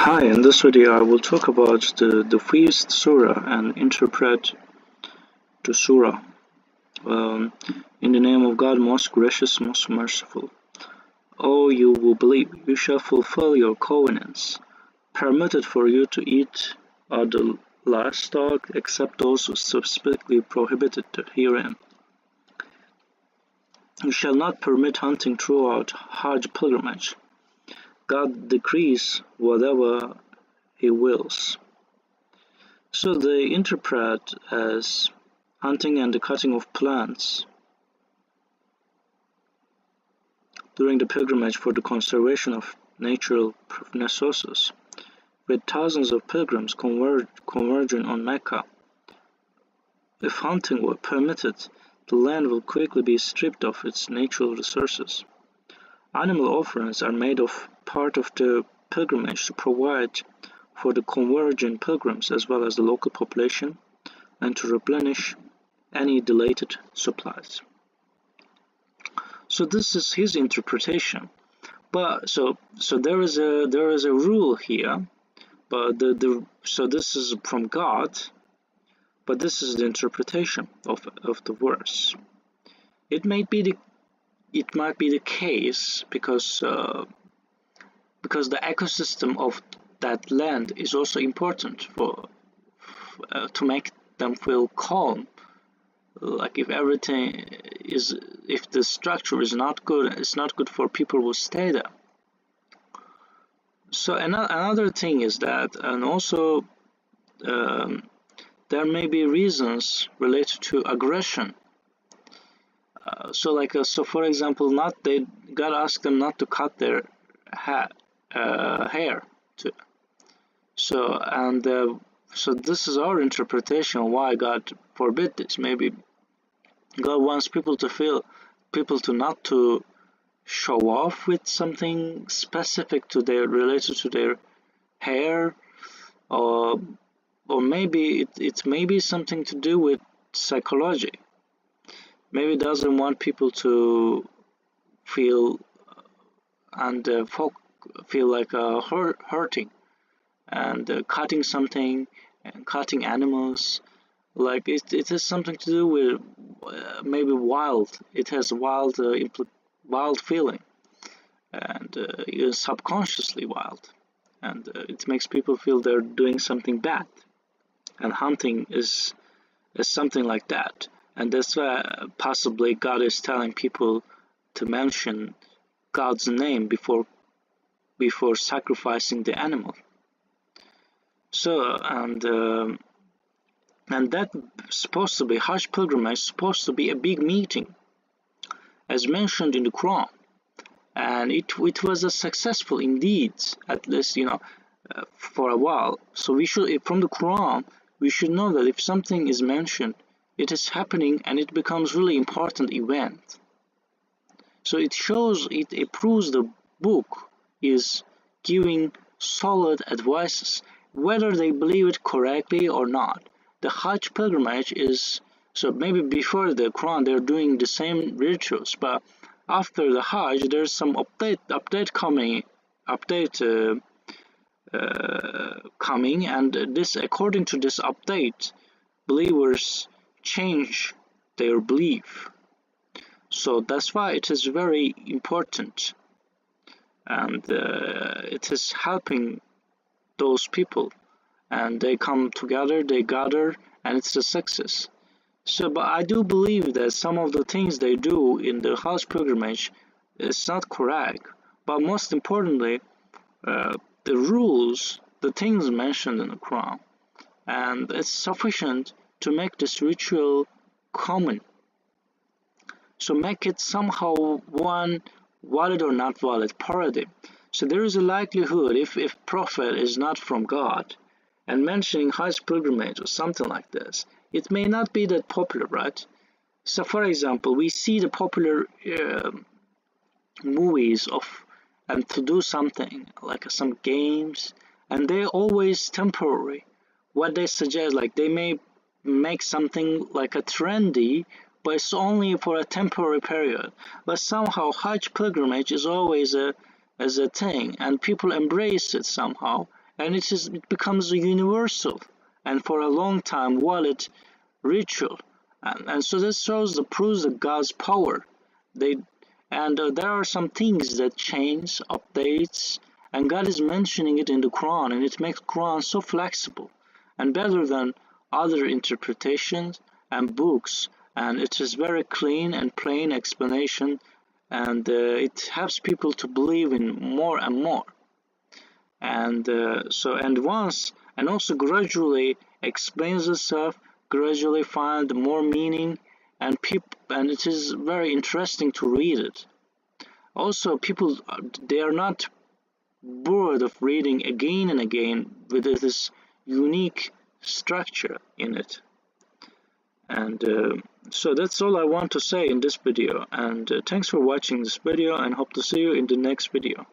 Hi, in this video I will talk about the Feast Surah and interpret the Surah. In the name of God, most gracious, most merciful. O you who believe, you shall fulfill your covenants. Permitted for you to eat are the livestock, except those specifically prohibited herein. You shall not permit hunting throughout Hajj pilgrimage. God decrees whatever He wills. So they interpret as hunting and the cutting of plants during the pilgrimage for the conservation of natural resources, with thousands of pilgrims converging on Mecca. If hunting were permitted, the land will quickly be stripped of its natural resources. Animal offerings are made of part of the pilgrimage to provide for the converging pilgrims as well as the local population, and to replenish any deleted supplies. So this is his interpretation. But so there is a rule here, but so this is from God, but this is the interpretation of the verse. It might be the case because the ecosystem of that land is also important to make them feel calm. Like if the structure is not good, it's not good for people who stay there. So another thing is that, and also there may be reasons related to aggression. So for example, God asked them not to cut their hair. So this is our interpretation why God forbid this. Maybe God wants people to not to show off with something specific related to their hair, or maybe it may be something to do with psychology. Maybe doesn't want people to feel like hurting and cutting something and cutting animals. Like it has something to do with maybe wild. It has wild feeling, and subconsciously wild, and it makes people feel they're doing something bad. And hunting is something like that, and that's why possibly God is telling people to mention God's name before sacrificing the animal. So and that supposed to be Hajj pilgrimage, supposed to be a big meeting, as mentioned in the Quran, and it was a successful indeed, at least for a while. So we should, from the Quran, we should know that if something is mentioned, it is happening and it becomes really important event. So it proves the book is giving solid advices, whether they believe it correctly or not. The Hajj pilgrimage is, so maybe before the Quran they're doing the same rituals, but after the Hajj there's some update coming, and this, according to this update, believers change their belief. So that's why it is very important, and it is helping those people, and they come together, they gather, and it's a success. So, but I do believe that some of the things they do in the Hajj pilgrimage is not correct. But most importantly, the rules, the things mentioned in the Quran, and it's sufficient to make this ritual common. So make it somehow one valid or not valid paradigm. So there is a likelihood, if Prophet is not from God, and mentioning Hajj pilgrimage or something like this, it may not be that popular, right? So for example, we see the popular movies and to do something like some games, and they're always temporary. What they suggest, like they may make something like a trendy, but it's only for a temporary period. But somehow Hajj pilgrimage is always a thing, and people embrace it somehow, and it becomes a universal and for a long time wallet ritual, and so this proves the God's power. They there are some things that change, updates, and God is mentioning it in the Quran, and it makes Quran so flexible and better than other interpretations and books, and it is very clean and plain explanation, and it helps people to believe in more and more, and also gradually explains itself, gradually find more meaning, and it is very interesting to read it. Also, people, they are not bored of reading again and again with this unique structure in it. And so that's all I want to say in this video, and thanks for watching this video, and hope to see you in the next video.